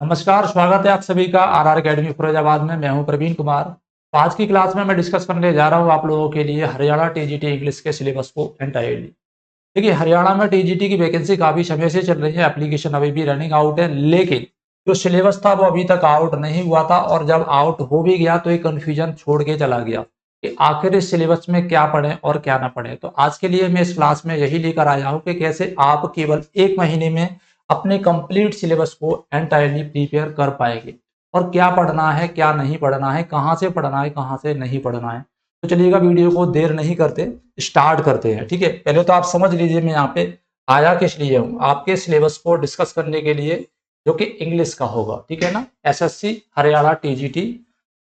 नमस्कार, स्वागत है आप सभी का आरआर अकेडमी फिरोजाबाद में। मैं हूं प्रवीण कुमार। तो आज की क्लास में मैं डिस्कस करने जा रहा हूं आप लोगों के लिए हरियाणा टीजीटी इंग्लिश के सिलेबस को एंटायरली। देखिए, हरियाणा में टीजीटी की वैकेंसी काफी समय से चल रही है, एप्लीकेशन अभी भी रनिंग आउट है, लेकिन जो सिलेबस था वो अभी तक आउट नहीं हुआ था और जब आउट हो भी गया तो एक कन्फ्यूजन छोड़ के चला गया कि आखिर इस सिलेबस में क्या पढ़ें और क्या ना पढ़ें। तो आज के लिए मैं इस क्लास में यही लेकर आया हूं कि कैसे आप केवल एक महीने में अपने कंप्लीट सिलेबस को एंटायरली प्रिपेयर कर पाएंगे और क्या पढ़ना है, क्या नहीं पढ़ना है, कहाँ से पढ़ना है, कहाँ से नहीं पढ़ना है। तो चलिएगा, वीडियो को देर नहीं करते, स्टार्ट करते हैं। ठीक है, पहले तो आप समझ लीजिए मैं यहाँ पे आया किस लिए हूँ। आपके सिलेबस को डिस्कस करने के लिए, जो कि इंग्लिश का होगा। ठीक है ना, एसएससी हरियाणा टीजीटी।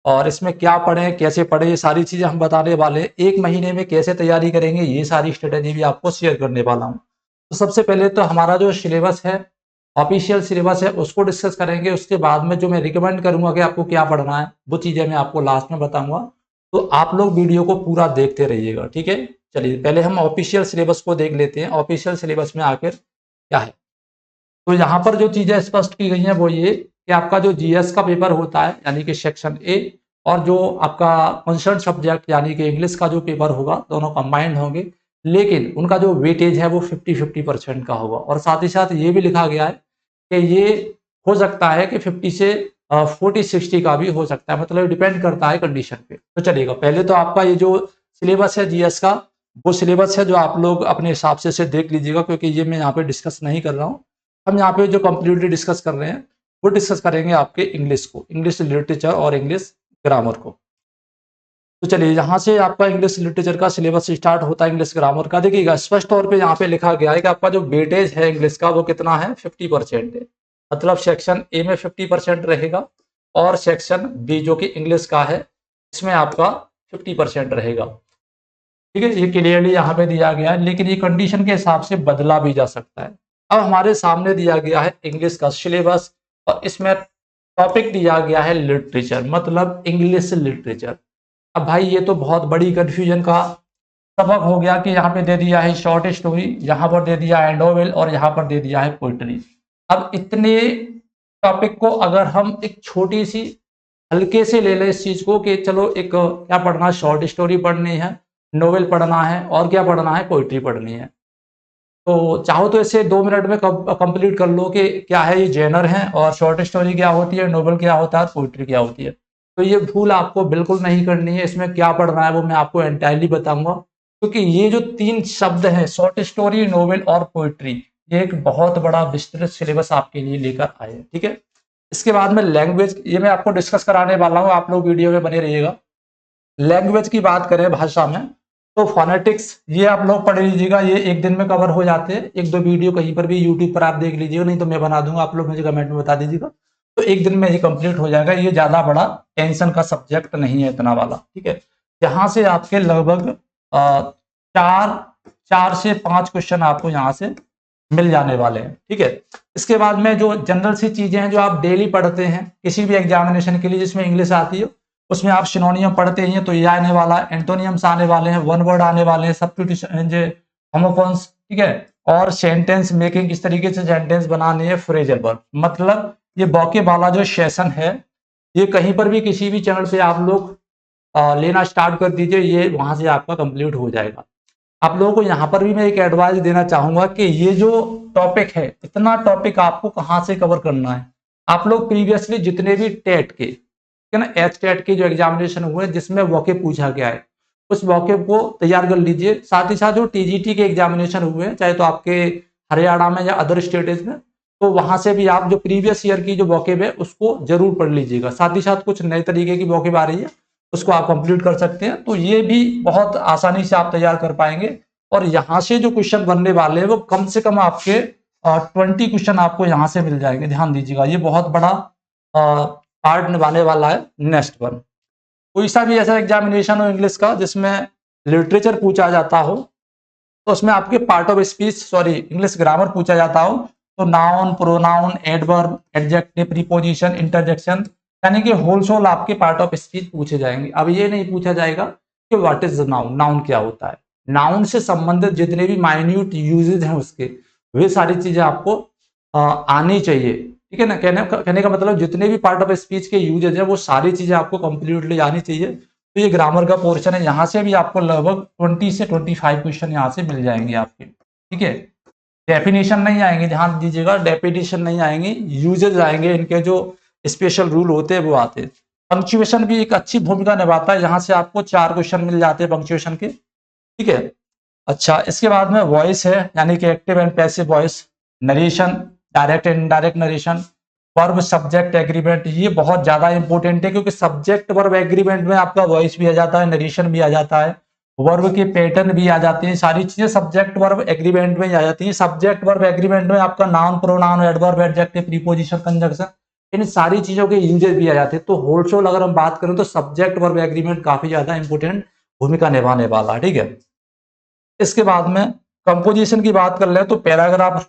और इसमें क्या पढ़ें, कैसे पढ़ें, ये सारी चीजें हम बताने वाले हैं। एक महीने में कैसे तैयारी करेंगे, ये सारी स्ट्रेटेजी भी आपको शेयर करने वाला हूँ। तो सबसे पहले तो हमारा जो सिलेबस है, ऑफिशियल सिलेबस है, उसको डिस्कस करेंगे। उसके बाद में जो मैं रिकमेंड करूंगा कि आपको क्या पढ़ना है, वो चीजें मैं आपको लास्ट में बताऊंगा। तो आप लोग वीडियो को पूरा देखते रहिएगा। ठीक है, चलिए पहले हम ऑफिशियल सिलेबस को देख लेते हैं। ऑफिशियल सिलेबस में आखिर क्या है। तो यहाँ पर जो चीजें स्पष्ट की गई हैं वो ये कि आपका जो जीएस का पेपर होता है, यानी कि सेक्शन ए, और जो आपका कंसर्न सब्जेक्ट यानी कि इंग्लिश का जो पेपर होगा, दोनों कंबाइंड होंगे, लेकिन उनका जो वेटेज है वो 50-50% का होगा। और साथ ही साथ ये भी लिखा गया है कि ये हो सकता है कि 50 से 40-60 का भी हो सकता है, मतलब डिपेंड करता है कंडीशन पे। तो चलिएगा, पहले तो आपका ये जो सिलेबस है जीएस का, वो सिलेबस है जो आप लोग अपने हिसाब से देख लीजिएगा, क्योंकि ये मैं यहाँ पे डिस्कस नहीं कर रहा हूँ। हम यहाँ पे जो कंप्लीटली डिस्कस कर रहे हैं वो डिस्कस करेंगे आपके इंग्लिश को, इंग्लिश लिटरेचर और इंग्लिश ग्रामर को। तो चलिए, यहाँ से आपका इंग्लिश लिटरेचर का सिलेबस स्टार्ट होता है। इंग्लिश ग्रामर का देखिएगा, स्पष्ट तौर पे यहाँ पे लिखा गया है कि आपका जो वेटेज है इंग्लिश का वो कितना है, 50% है। मतलब सेक्शन ए में 50% रहेगा और सेक्शन बी जो कि इंग्लिश का है, इसमें आपका 50% रहेगा। ठीक है, ये क्लियरली यहाँ पे दिया गया है, लेकिन ये कंडीशन के हिसाब से बदला भी जा सकता है। अब हमारे सामने दिया गया है इंग्लिश का सिलेबस और इसमें टॉपिक दिया गया है लिटरेचर, मतलब इंग्लिश लिटरेचर। अब भाई ये तो बहुत बड़ी कंफ्यूजन का सबक हो गया कि यहाँ पे दे दिया है शॉर्ट स्टोरी, यहाँ पर दे दिया है नोवेल और यहाँ पर दे दिया है पोइट्री। अब इतने टॉपिक को अगर हम एक छोटी सी हल्के से ले लें इस चीज को कि चलो एक क्या पढ़ना है, शॉर्ट स्टोरी पढ़नी है, नोवेल पढ़ना है और क्या पढ़ना है, पोइट्री पढ़नी है। तो चाहो तो इसे 2 मिनट में कंप्लीट कर लो कि क्या है ये जेनर है और शॉर्ट स्टोरी क्या होती है, नोवेल क्या होता है, पोइट्री क्या होती है। तो ये भूल आपको बिल्कुल नहीं करनी है। इसमें क्या पढ़ना है वो मैं आपको एंटायरली बताऊंगा, क्योंकि ये जो 3 शब्द हैं, शॉर्ट स्टोरी, नोवेल और पोइट्री, ये एक बहुत बड़ा विस्तृत सिलेबस आपके लिए लेकर आए हैं। ठीक है, इसके बाद में लैंग्वेज, ये मैं आपको डिस्कस कराने वाला हूँ, आप लोग वीडियो में बने रहिएगा। लैंग्वेज की बात करें, भाषा में, तो फोनेटिक्स ये आप लोग पढ़ लीजिएगा, ये एक दिन में कवर हो जाते हैं। एक दो वीडियो कहीं पर भी यूट्यूब पर आप देख लीजिएगा, नहीं तो मैं बना दूंगा, आप लोग मुझे कमेंट में बता दीजिएगा। तो एक दिन में ये कंप्लीट हो जाएगा। ये ज्यादा बड़ा टेंशन का सब्जेक्ट नहीं है इतना वाला। ठीक है, यहाँ से आपके लगभग चार चार से 5 क्वेश्चन आपको यहाँ से मिल जाने वाले हैं। ठीक है, इसके बाद में जो जनरल सी चीजें हैं जो आप डेली पढ़ते हैं किसी भी एग्जामिनेशन के लिए जिसमें इंग्लिश आती है, उसमें आप सिनोनियम पढ़ते ही हैं, तो ये आने वाला है, एंटोनियम्स आने वाले हैं, वन वर्ड आने वाले हैं, सब्स्टिट्यूशन, होमोफोन्स। ठीक है, और सेंटेंस मेकिंग, किस तरीके से सेंटेंस बनाने हैं, फ्रेजल वर्ब। मतलब ये बॉके वाला जो सेशन है, ये कहीं पर भी किसी भी चैनल पे आप लोग लेना स्टार्ट कर दीजिए, ये वहां से आपका कंप्लीट हो जाएगा। आप लोगों को यहाँ पर भी मैं एक एडवाइस देना चाहूंगा कि ये जो टॉपिक है, इतना टॉपिक आपको कहाँ से कवर करना है। आप लोग प्रीवियसली जितने भी टेट के, ठीक है ना, एच टेट के जो एग्जामिनेशन हुए जिसमें वोकेब पूछा गया है, उस वोकेब को तैयार कर लीजिए। साथ ही साथ जो टीजीटी के एग्जामिनेशन हुए हैं, चाहे तो आपके हरियाणा में या अदर स्टेट्स में, तो वहां से भी आप जो प्रीवियस ईयर की जो वोकेब है उसको जरूर पढ़ लीजिएगा। साथ ही साथ कुछ नए तरीके की वोकेब आ रही है, उसको आप कंप्लीट कर सकते हैं। तो ये भी बहुत आसानी से आप तैयार कर पाएंगे। और यहाँ से जो क्वेश्चन बनने वाले हैं वो कम से कम आपके 20 क्वेश्चन आपको यहाँ से मिल जाएंगे। ध्यान दीजिएगा, ये बहुत बड़ा पार्ट निभाने वाला है नेक्स्ट वन। कोई सा भी ऐसा एग्जामिनेशन हो इंग्लिश का जिसमें लिटरेचर पूछा जाता हो, तो उसमें आपके part of speech, sorry English grammar पूछा जाता हो, तो noun, pronoun, adverb, adjective, preposition, interjection, यानी कि होल आपके पार्ट ऑफ स्पीच पूछे जाएंगे। अब ये नहीं पूछा जाएगा कि व्हाट इज नाउन, नाउन क्या होता है। नाउन से संबंधित जितने भी माइन्यूट यूजेज हैं उसके, वे सारी चीजें आपको आनी चाहिए। ठीक है ना। कहने का मतलब जितने भी पार्ट ऑफ स्पीच के यूजेज है वो सारी चीजें आपको कंप्लीटली आनी चाहिए। तो ये ग्रामर का पोर्शन है, यहाँ से भी आपको लगभग 20 से 25 क्वेश्चन यहाँ से मिल जाएंगे आपके। ठीक है, डेफिनेशन नहीं आएंगे, ध्यान दीजिएगा, डेफिनेशन नहीं आएंगे, यूजेज आएंगे, इनके जो स्पेशल रूल होते हैं वो आते हैं। पंक्चुएशन भी एक अच्छी भूमिका निभाता है, यहाँ से आपको 4 क्वेश्चन मिल जाते हैं पंक्चुएशन के। ठीक है, अच्छा इसके बाद में वॉइस है, यानी कि active and passive voice, narration, direct and indirect narration, verb subject agreement, ये बहुत ज्यादा इंपॉर्टेंट है क्योंकि सब्जेक्ट वर्ब एग्रीमेंट में आपका वॉइस भी आ जाता है, नरेशन भी आ जाता है, वर्ब के पैटर्न भी आ जाते हैं, सारी चीजें सब्जेक्ट वर्ब एग्रीमेंट में ही आ जाती हैं। सब्जेक्ट वर्ब एग्रीमेंट में आपका noun, pronoun, adverb, adjective, preposition, conjunction, इन सारी चीजों के यूजेस भी आ जाते हैं। तो होलसेल अगर हम बात करें तो सब्जेक्ट वर्ब एग्रीमेंट काफी ज्यादा इंपॉर्टेंट भूमिका निभाने वाला है। ठीक है, इसके बाद में कंपोजिशन की बात कर ले तो पैराग्राफ,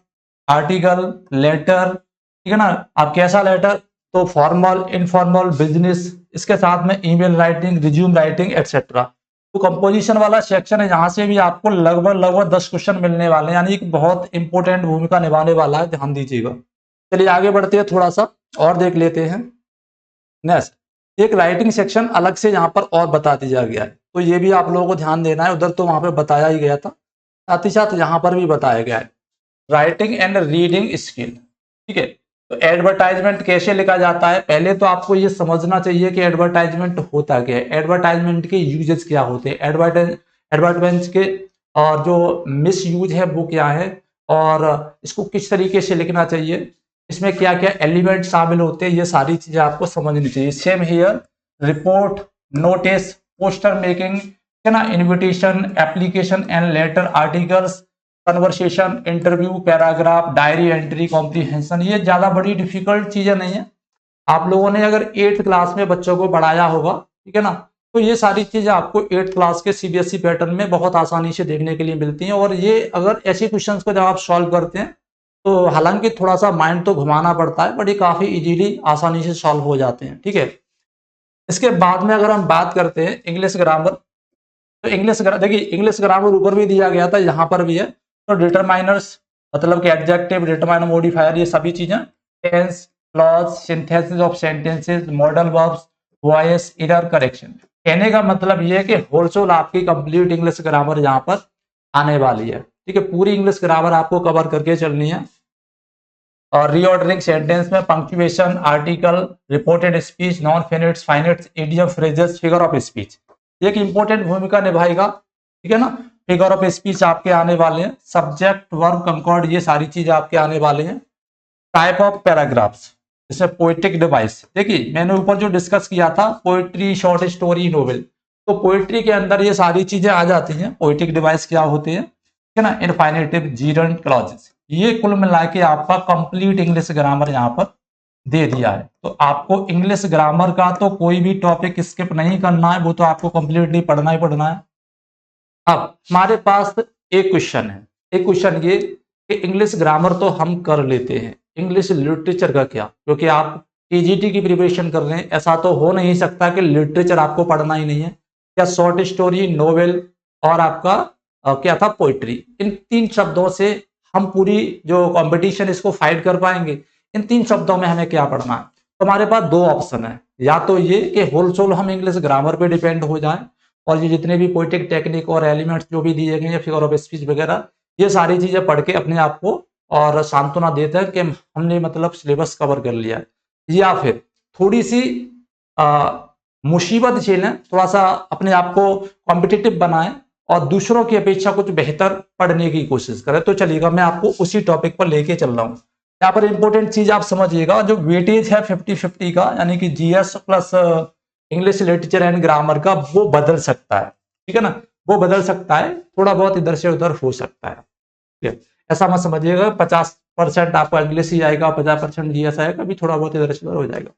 आर्टिकल, लेटर, ठीक है ना, आप कैसा लेटर, तो फॉर्मल, इनफॉर्मल, बिजनेस, इसके साथ में email writing, resume writing, etcetera. तो कंपोजिशन वाला सेक्शन है, यहाँ से भी आपको लगभग 10 क्वेश्चन मिलने वाले हैं, यानी कि बहुत इंपॉर्टेंट भूमिका निभाने वाला है, ध्यान दीजिएगा। चलिए आगे बढ़ते हैं, थोड़ा सा और देख लेते हैं। नेक्स्ट एक राइटिंग सेक्शन अलग से यहाँ पर और बता दिया गया है, तो ये भी आप लोगों को ध्यान देना है, उधर तो वहां पे बताया ही गया था, साथ ही साथ यहाँ पर भी बताया गया है राइटिंग एंड रीडिंग स्किल। ठीक है, तो एडवर्टाइजमेंट कैसे लिखा जाता है, पहले तो आपको ये समझना चाहिए कि एडवर्टाइजमेंट होता क्या है, एडवर्टाइजमेंट के यूजेस क्या होते हैं, एडवर्टाइजमेंट के और जो मिस यूज है वो क्या है, और इसको किस तरीके से लिखना चाहिए, इसमें क्या क्या एलिमेंट शामिल होते हैं, ये सारी चीजें आपको समझनी चाहिए। Same here, report, notice, poster making, है ना, invitation, application and later, articles, conversation, interview, paragraph, diary entry, comprehension, ये ज्यादा बड़ी डिफिकल्ट चीजें नहीं है। आप लोगों ने अगर 8th क्लास में बच्चों को पढ़ाया होगा, ठीक है ना, तो ये सारी चीजें आपको 8th क्लास के सीबीएसई पैटर्न में बहुत आसानी से देखने के लिए मिलती हैं। और ये अगर ऐसे क्वेश्चंस को जब आप सॉल्व करते हैं तो हालांकि थोड़ा सा माइंड तो घुमाना पड़ता है, बट ये काफी इजीली आसानी से सॉल्व हो जाते हैं। ठीक है, इसके बाद में अगर हम बात करते हैं इंग्लिश ग्रामर, तो देखिए इंग्लिश ग्रामर ऊपर भी दिया गया था, यहाँ पर भी है। तो डिटरमाइनर्स मतलब कि एडजेक्टिव, डिटरमाइनर, मॉडिफायर, ये सभी चीजें, tense, clause, synthesis of sentences, modal verbs, voice, error correction. कहने का मतलब ये है कि होलसेल आपकी कंप्लीट इंग्लिश ग्रामर यहाँ पर आने वाली है। ठीक है, पूरी इंग्लिश ग्रामर आपको कवर करके चलनी है। और रीऑर्डरिंग सेंटेंस में punctuation, article, reported speech, non finites, finites, idiom, phrases, figure of speech, एक इंपॉर्टेंट भूमिका निभाएगा। ठीक है ना, फिगर ऑफ स्पीच आपके आने वाले हैं, सब्जेक्ट, वर्ब, कंकॉर्ड, ये सारी चीजें आपके आने वाले हैं। टाइप ऑफ पैराग्राफ्स, जैसे पोएटिक डिवाइस, देखिए मैंने ऊपर जो डिस्कस किया था पोएट्री, शॉर्ट स्टोरी, नोवेल, तो पोएट्री के अंदर ये सारी चीजें आ जाती हैं। पोएटिक डिवाइस क्या होते हैं, ठीक है ना, इनफाइनेटिव, जीरंड, क्लॉजेस, ये कुल मिला के आपका कंप्लीट इंग्लिश ग्रामर यहाँ पर दे दिया है। तो आपको इंग्लिश ग्रामर का तो कोई भी टॉपिक स्किप नहीं करना है, वो तो आपको कंप्लीटली पढ़ना ही पढ़ना है। अब हमारे पास एक क्वेश्चन है, एक क्वेश्चन ये कि इंग्लिश ग्रामर तो हम कर लेते हैं, इंग्लिश लिटरेचर का क्या, क्योंकि आप टीजीटी की प्रिपरेशन कर रहे हैं, ऐसा तो हो नहीं सकता कि लिटरेचर आपको पढ़ना ही नहीं है। क्या शॉर्ट स्टोरी, नोवेल और आपका क्या था, पोइट्री, इन 3 शब्दों से हम पूरी जो कंपटीशन इसको फाइट कर पाएंगे, इन 3 शब्दों में हमें क्या पढ़ना है। तो हमारे पास 2 ऑप्शन है, या तो ये कि होलसेल हम इंग्लिश ग्रामर पे डिपेंड हो जाएं और ये जितने भी पोइटिक टेक्निक और एलिमेंट्स जो भी दिए गए हैं, फिगर ऑफ स्पीच वगैरह, ये सारी चीजें पढ़ के अपने आप को और सांत्वना देते हैं कि हमने मतलब सिलेबस कवर कर लिया है, या फिर थोड़ी सी मुसीबत झेलें, थोड़ा सा अपने आप को कॉम्पिटिटिव बनाएं और दूसरों की अपेक्षा कुछ बेहतर पढ़ने की कोशिश करें। तो चलिएगा मैं आपको उसी टॉपिक पर लेके चल रहा हूँ। यहाँ पर इंपॉर्टेंट चीज आप समझिएगा, जो वेटेज है 50-50 का, यानी कि GS plus English literature and grammar का, वो बदल सकता है। ठीक है ना, वो बदल सकता है, थोड़ा बहुत इधर से उधर हो सकता है। ठीक है, ऐसा मत समझिएगा 50% आपका इंग्लिश ही आएगा, 50% जीएस आएगा, अभी थोड़ा बहुत इधर से उधर हो जाएगा।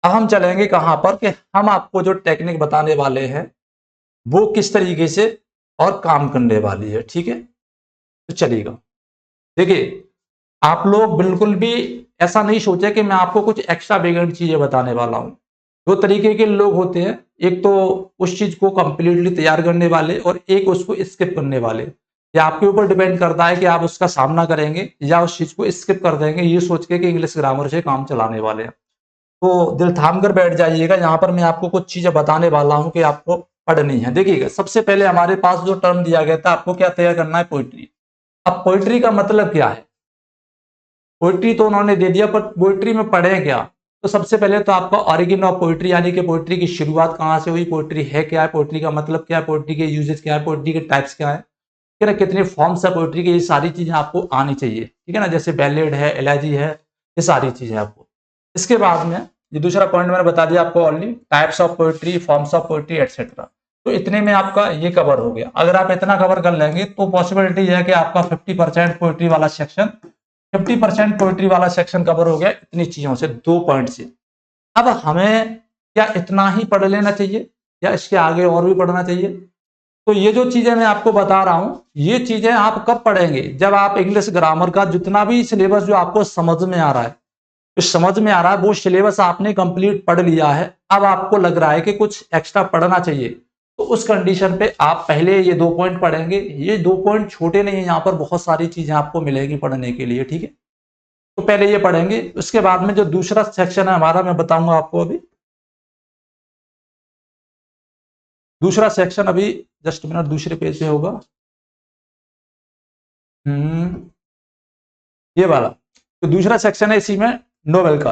अब हम चलेंगे कहां पर कि हम आपको जो टेक्निक बताने वाले हैं वो किस तरीके से और काम करने वाली है। ठीक है, तो चलिएगा, देखिए आप लोग बिल्कुल भी ऐसा नहीं सोचे कि मैं आपको कुछ एक्स्ट्रा वेगेंट चीजें बताने वाला हूं। 2 तरीके के लोग होते हैं, एक तो उस चीज को कंप्लीटली तैयार करने वाले और एक उसको स्किप करने वाले। ये आपके ऊपर डिपेंड करता है कि आप उसका सामना करेंगे या उस चीज को स्किप कर देंगे ये सोच के कि इंग्लिश ग्रामर से काम चलाने वाले हैं। तो दिल थाम कर बैठ जाइएगा, यहाँ पर मैं आपको कुछ चीजें बताने वाला हूँ कि आपको पढ़नी है। देखिएगा, सबसे पहले हमारे पास जो टर्म दिया गया था, आपको क्या तैयार करना है, पोइट्री। अब पोइट्री का मतलब क्या है, पोइट्री तो उन्होंने दे दिया, पर पोइट्री में पढ़े क्या। तो सबसे पहले तो आपका ऑरिजिन ऑफ पोइट्री, यानी कि पोइट्री की शुरुआत कहाँ से हुई, पोइट्री है क्या है, पोइट्री का मतलब क्या है, पोइट्री के यूजेस क्या है, पोइट्री के टाइप्स क्या है, ठीक है ना, कितने फॉर्म्स है पोइट्री के, ये सारी चीजें आपको आनी चाहिए, ठीक है ना, जैसे बैलेड है, एलेजी है, ये सारी चीजें आपको। इसके बाद में ये दूसरा पॉइंट मैंने बता दिया आपको only, types of poetry, forms of poetry etcetera. तो इतने में आपका ये कवर हो गया। अगर आप इतना कवर कर लेंगे तो पॉसिबिलिटी है कि आपका 50% पोइट्री वाला सेक्शन, 50% पोइट्री वाला सेक्शन कवर हो गया इतनी चीजों से, 2 पॉइंट से। अब हमें क्या इतना ही पढ़ लेना चाहिए या इसके आगे और भी पढ़ना चाहिए। तो ये जो चीजें मैं आपको बता रहा हूं, ये चीजें आप कब पढ़ेंगे, जब आप इंग्लिश ग्रामर का जितना भी सिलेबस जो आपको समझ में आ रहा है, समझ में आ रहा है वो सिलेबस आपने कंप्लीट पढ़ लिया है, अब आपको लग रहा है कि कुछ एक्स्ट्रा पढ़ना चाहिए, तो उस कंडीशन पे आप पहले ये 2 पॉइंट पढ़ेंगे। ये 2 पॉइंट छोटे नहीं है, यहाँ पर बहुत सारी चीजें आपको मिलेगी पढ़ने के लिए, ठीक है। तो पहले ये पढ़ेंगे, उसके बाद में जो दूसरा सेक्शन है हमारा, मैं बताऊंगा आपको अभी। दूसरा सेक्शन अभी जस्ट मिनट, दूसरे पेज पे होगा। हम्म ये वाला तो दूसरा सेक्शन है इसी में, नोवेल का।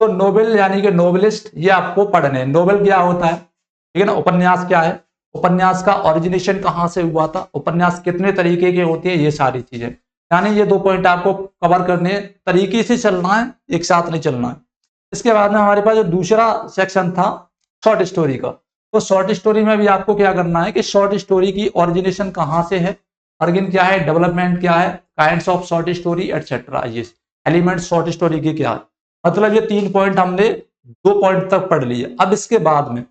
तो नोवेल यानी कि नोवेलिस्ट, ये आपको पढ़ने हैं। नोवेल क्या होता है, ठीक है ना, उपन्यास क्या है, उपन्यास का ओरिजिनेशन कहाँ से हुआ था, उपन्यास कितने तरीके के होते हैं, ये सारी चीजें, यानी ये 2 पॉइंट आपको कवर करने हैं। तरीके से चलना है, एक साथ नहीं चलना है। इसके बाद में हमारे पास जो दूसरा सेक्शन था शॉर्ट स्टोरी का, तो शॉर्ट स्टोरी में भी आपको क्या करना है कि शॉर्ट स्टोरी की ओरिजिनेशन कहाँ से है, ऑरिजिन क्या है, डेवलपमेंट क्या है, kinds of short story etcetera, ये एलिमेंट शॉर्ट स्टोरी के क्या है। मतलब ये 3 पॉइंट हमने 2 पॉइंट तक पढ़ लिए। अब इसके बाद में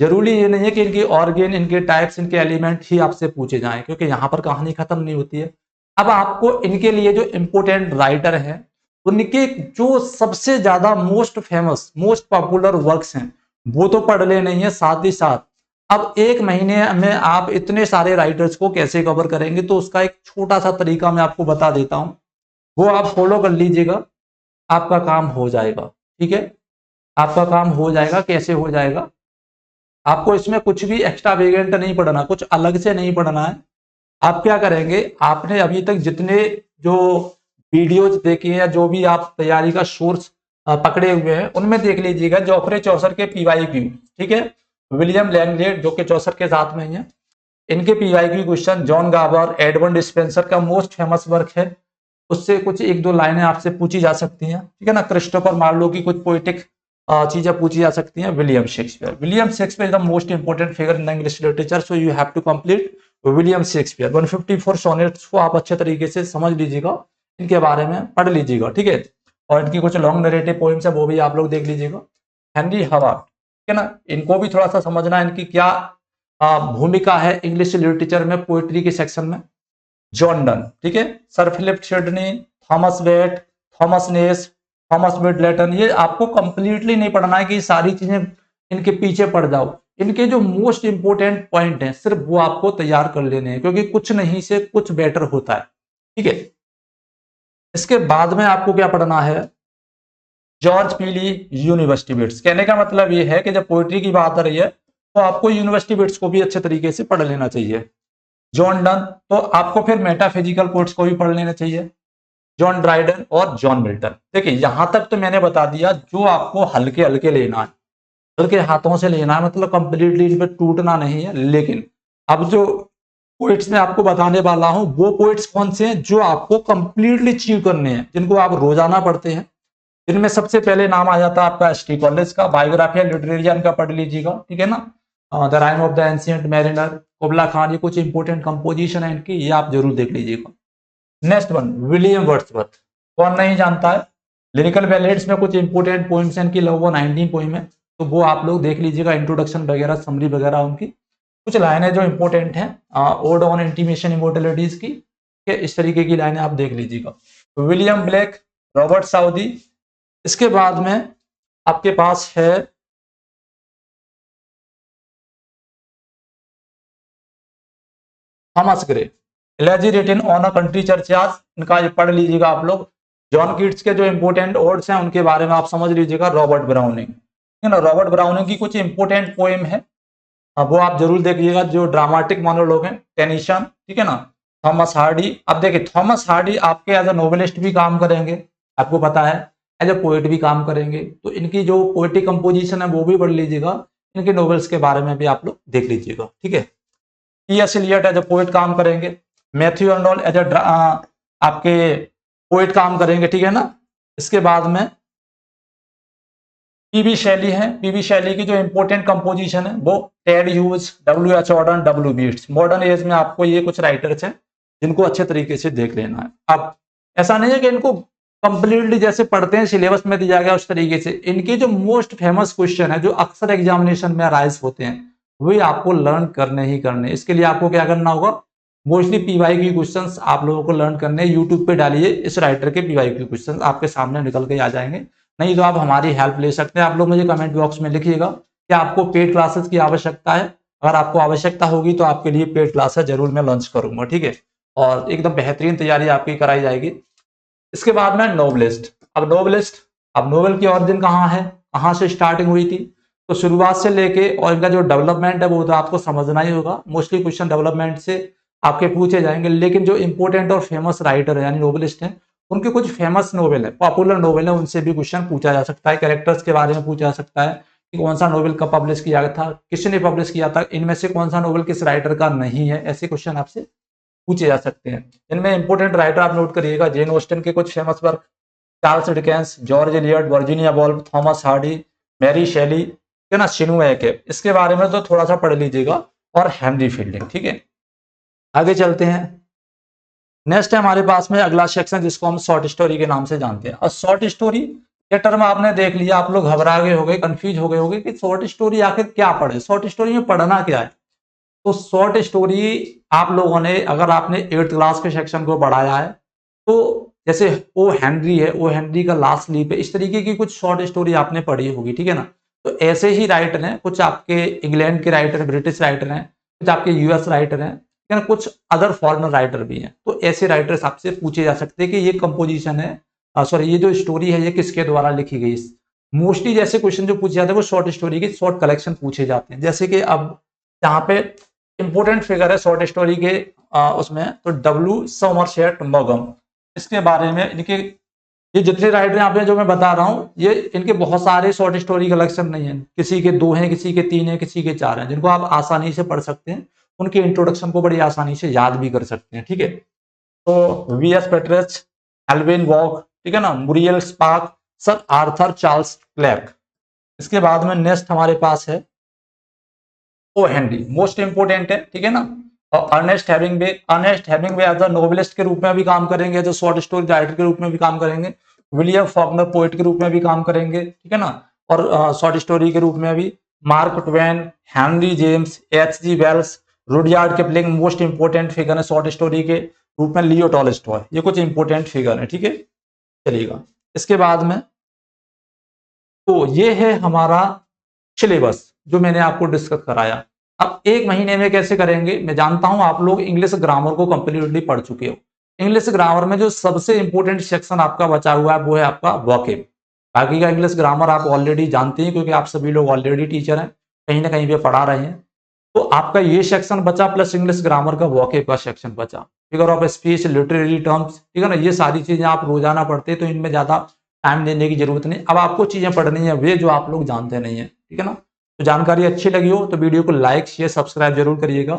जरूरी ये नहीं है कि इनकी ऑर्गेन, इनके टाइप्स, इनके एलिमेंट ही आपसे पूछे जाएं, क्योंकि यहाँ पर कहानी खत्म नहीं होती है। अब आपको इनके लिए जो इंपोर्टेंट राइटर हैं, उनके जो सबसे ज्यादा most famous, most popular works हैं, वो तो पढ़ लेने ही है। साथ ही साथ अब 1 महीने में आप इतने सारे राइटर्स को कैसे कवर करेंगे, तो उसका एक छोटा सा तरीका मैं आपको बता देता हूं, वो आप फॉलो कर लीजिएगा, आपका काम हो जाएगा, ठीक है। आपका काम हो जाएगा, कैसे हो जाएगा, आपको इसमें कुछ भी एक्स्ट्रा वेरिएंट नहीं पढ़ना, कुछ अलग से नहीं पढ़ना है। आप क्या करेंगे, आपने अभी तक जितने जो वीडियोज देखे हैं या जो भी आप तैयारी का सोर्स पकड़े हुए हैं, उनमें देख लीजिएगा जॉफरे चौसर के पीवाईक्यू, ठीक है, विलियम लैंगलेट जो कि चौसर के साथ में ही है, इनके PYQ question, John Gower, Edward dispenser का मोस्ट फेमस वर्क है, उससे कुछ 1-2 लाइनें आपसे पूछी जा सकती हैं, ठीक है ना। क्रिस्टोफर मार्लो की कुछ पोइटिक चीजें पूछी जा सकती हैं। William Shakespeare, William Shakespeare the most important figure in English literature, so you have to complete William Shakespeare. 154 sonnets को आप अच्छे तरीके से समझ लीजिएगा, इनके बारे में पढ़ लीजिएगा, ठीक है। और इनकी कुछ लॉन्ग नरेटिव पोइम्स है, वो भी आप लोग देख लीजिएगा। हेनरी हवार्ड, ठीक है ना, इनको भी थोड़ा सा समझना, इनकी क्या भूमिका है इंग्लिश लिटरेचर में, पोएट्री के सेक्शन में। जॉन डन, ठीक है, sir Philip Sidney, Thomas Wyatt, Thomas Nashe, Thomas Middleton, ये आपको कंप्लीटली नहीं पढ़ना है कि सारी चीजें इनके पीछे पड़ जाओ। इनके जो मोस्ट इंपोर्टेंट पॉइंट हैं सिर्फ वो आपको तैयार कर लेने हैं, क्योंकि कुछ नहीं से कुछ बेटर होता है, ठीक है। इसके बाद में आपको क्या पढ़ना है, जॉर्ज पीली यूनिवर्सिटी बिट्स। कहने का मतलब ये है कि जब पोइट्री की बात आ रही है तो आपको यूनिवर्सिटी बिट्स को भी अच्छे तरीके से पढ़ लेना चाहिए। जॉन डन, तो आपको फिर मेटाफिजिकल कोट्स को भी पढ़ लेना चाहिए। जॉन ड्राइडन और जॉन मिल्टन। देखिए यहां तक तो मैंने बता दिया जो आपको हल्के हल्के लेना है, हल्के हाथों से लेना है, मतलब कंप्लीटली इन पे टूटना नहीं है। लेकिन अब जो पोइट्स मैं आपको बताने वाला हूं, वो पोइट्स कौन से हैं जो आपको कंप्लीटली चीव करने हैं, जिनको आप रोजाना पढ़ते हैं। इनमें सबसे पहले नाम आ जाता है आपका एस.टी. कॉलेज का, बायोग्राफी लिटरेरियन का पढ़ लीजिएगा, ठीक है ना। The rime of the ancient mariner, Kubla Khan, ये कुछ इंपोर्टेंट कंपोजिशन है इनकी, ये आप जरूर देख लीजिएगा। नेक्स्ट वन, विलियम वर्ड्सवर्थ, कौन नहीं जानता है। लिरिकल बैलेड्स में कुछ इंपोर्टेंट पोइम्स हैं इनकी, लगभग 19 पोइम है, तो वो आप लोग देख लीजिएगा, इंट्रोडक्शन वगैरह, समरी वगैरह उनकी। कुछ लाइनें जो इंपॉर्टेंट हैं, ओड ऑन इंटीमेशन इमोर्टलिटीज की, इस तरीके की लाइनें आप देख लीजिएगा। William Blake, Robert Southey. इसके बाद में आपके पास है Thomas Gray, elegy written on a country churches, इनका ये पढ़ लीजिएगा आप लोग। जॉन कीट्स के जो इंपोर्टेंट वर्ड्स हैं उनके बारे में आप समझ लीजिएगा। रॉबर्ट ब्राउनिंग, है ना, रॉबर्ट ब्राउनिंग की कुछ इंपोर्टेंट पोएम है, वो आप जरूर देखिएगा, जो ड्रामेटिक मोनोलॉग है। टेनिसन, ठीक है ना। थॉमस हार्डी, अब देखिए थॉमस हार्डी आपके एज अ नोवेलिस्ट भी काम करेंगे, आपको पता है, एज अ पोएट भी काम करेंगे, तो इनकी जो पोएटिक कंपोजिशन है वो भी पढ़ लीजिएगा। इनके नोवेल्स के बारे में भी आप लोग देख लीजिएगा, ठीक है। T S. Eliot as a poet काम करेंगे। मैथ्यू अर्नोल्ड एज अ आपके पोएट काम करेंगे, ठीक है ना। इसके बाद में पीबी शैली है। पीबी शैली की जो इंपोर्टेंट कंपोजिशन है वो Ted Hughes, W H. Auden, W. Yeats. Modern age में आपको ये कुछ राइटर्स हैं जिनको अच्छे तरीके से देख लेना है। अब ऐसा नहीं है कि इनको कंप्लीटली जैसे पढ़ते हैं सिलेबस में दिया गया उस तरीके से, इनके जो मोस्ट फेमस क्वेश्चन है जो अक्सर एग्जामिनेशन में राइज होते हैं वही आपको लर्न करने ही करने। इसके लिए आपको क्या करना होगा, मोस्टली पीवाई की क्वेश्चंस आप लोगों को लर्न करने। यूट्यूब पे डालिए इस राइटर के पीवाई के क्वेश्चंस, आपके सामने निकल के आ जाएंगे। नहीं तो आप हमारी हेल्प ले सकते हैं। आप लोग मुझे कमेंट बॉक्स में लिखिएगा कि आपको पेड क्लासेस की आवश्यकता है। अगर आपको आवश्यकता होगी तो आपके लिए पेड क्लासेस जरूर मैं लॉन्च करूंगा, ठीक है। और एकदम बेहतरीन तैयारी आपकी कराई जाएगी। इसके बाद में नोवेलिस्ट। अब नोवेलिस्ट, अब नोवेल की ओरिजिन कहाँ है, कहाँ से स्टार्टिंग हुई थी, तो शुरुआत से लेके और इनका जो डेवलपमेंट है वो तो आपको समझना ही होगा। मोस्टली क्वेश्चन डेवलपमेंट से आपके पूछे जाएंगे, लेकिन जो इंपोर्टेंट और फेमस राइटर है यानी नोवेलिस्ट हैं उनके कुछ फेमस नोवेल है, पॉपुलर नोवेल है, उनसे भी क्वेश्चन पूछा जा सकता है। कैरेक्टर्स के बारे में पूछा जा सकता है कि कौन सा नोवेल कब पब्लिश किया गया था, किसने पब्लिश किया था, इनमें से कौन सा नोवेल किस राइटर का नहीं है, ऐसे क्वेश्चन आपसे पूछे जा सकते हैं। इनमें इंपोर्टेंट राइटर आप नोट करिएगा, जेन ऑस्टन के कुछ famous work, Charles Dickens, George Eliot, Virginia Woolf, Thomas Hardy, Mary Shelley, है ना, चिनुए के, इसके बारे में तो थोड़ा सा पढ़ लीजिएगा, और हेनरी फील्डिंग, ठीक है। आगे चलते हैं। नेक्स्ट है हमारे पास में अगला सेक्शन जिसको हम शॉर्ट स्टोरी के नाम से जानते हैं। और शॉर्ट स्टोरी ये टर्म आपने देख लिया, आप लोग घबरा गए होंगे, कंफ्यूज हो गए होंगे कि शॉर्ट स्टोरी आखिर क्या पढ़े, शॉर्ट स्टोरी में पढ़ना क्या है। तो शॉर्ट स्टोरी आप लोगों ने, अगर आपने 8th क्लास के सेक्शन को पढ़ाया है तो जैसे ओ हेनरी है, ओ हेनरी का लास्ट लीप है, इस तरीके की कुछ शॉर्ट स्टोरी आपने पढ़ी होगी, ठीक है ना। तो ऐसे ही राइटर हैं, कुछ आपके इंग्लैंड के राइटर, ब्रिटिश राइटर हैं, कुछ आपके यूएस राइटर हैं, ठीक है ना, कुछ अदर फॉरेनर राइटर भी हैं। तो ऐसे राइटर्स आपसे पूछे जा सकते हैं कि ये कंपोजिशन है, सॉरी ये जो स्टोरी है ये किसके द्वारा लिखी गई। मोस्टली जैसे क्वेश्चन जो पूछे जाते हैं वो शॉर्ट स्टोरी के शॉर्ट कलेक्शन पूछे जाते हैं। जैसे कि अब यहाँ पे इंपोर्टेंट फिगर है शॉर्ट स्टोरी के उसमें, तो डब्ल्यू समरसेट मॉगम, इसके बारे में इनके, ये जितने राइटर यहाँ पे जो मैं बता रहा हूँ ये इनके बहुत सारे शॉर्ट स्टोरी कलेक्शन नहीं है, किसी के 2 हैं, किसी के 3 हैं, किसी के 4 हैं, जिनको आप आसानी से पढ़ सकते हैं। उनके इंट्रोडक्शन को बड़ी आसानी से याद भी कर सकते हैं, ठीक है। तो वी.एस. पेट्रेच, एल्विन वॉग, ठीक है ना, Muriel spark, sir Arthur Charles Clark. इसके बाद में नेक्स्ट हमारे पास है ओ हेनरी, मोस्ट इंपोर्टेंट है, ठीक है ना। और Ernest Hemingway, Ernest Hemingway as a novelist के रूप में भी काम करेंगे, as a short story writer के रूप में भी काम करेंगे, विलियम फॉकनर पोएट के रूप में भी काम करेंगे, ठीक है ना, और शॉर्ट स्टोरी के रूप में भी Mark Twain, Henry James, H G. Wells, Rudyard Kipling, most important figure है शॉर्ट स्टोरी के रूप में लियो टॉलस्टॉय, ये कुछ इंपोर्टेंट फिगर है, ठीक है, चलिएगा। इसके बाद में तो ये है हमारा सिलेबस जो मैंने आपको डिस्कस कराया। अब 1 महीने में कैसे करेंगे, मैं जानता हूं आप लोग इंग्लिश ग्रामर को कंप्लीटली पढ़ चुके हो। इंग्लिश ग्रामर में जो सबसे इंपोर्टेंट सेक्शन आपका बचा हुआ है वो है आपका वोकैब। बाकी का इंग्लिश ग्रामर आप ऑलरेडी जानते हैं क्योंकि आप सभी लोग ऑलरेडी टीचर हैं, कहीं ना कहीं पे पढ़ा रहे हैं। तो आपका ये सेक्शन बचा प्लस इंग्लिश ग्रामर का वोकैब का सेक्शन बचा, figure of speech, literary terms, ठीक है ना, ये सारी चीजें आप रोजाना पढ़ते हैं तो इनमें ज्यादा टाइम देने की जरूरत नहीं। अब आपको चीजें पढ़नी है वे जो आप लोग जानते नहीं है, ठीक है ना। तो जानकारी अच्छी लगी हो तो वीडियो को लाइक शेयर सब्सक्राइब जरूर करिएगा,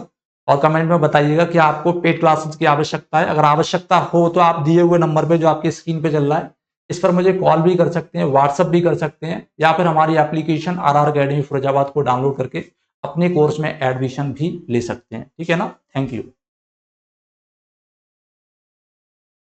और कमेंट में बताइएगा कि आपको पेड क्लासेस की आवश्यकता है। अगर आवश्यकता हो तो आप दिए हुए नंबर पे जो आपकी स्क्रीन पे चल रहा है इस पर मुझे कॉल भी कर सकते हैं, व्हाट्सअप भी कर सकते हैं, या फिर हमारी एप्लीकेशन RR अकेडमी फिरोजाबाद को डाउनलोड करके अपने कोर्स में एडमिशन भी ले सकते हैं, ठीक है ना। Thank you.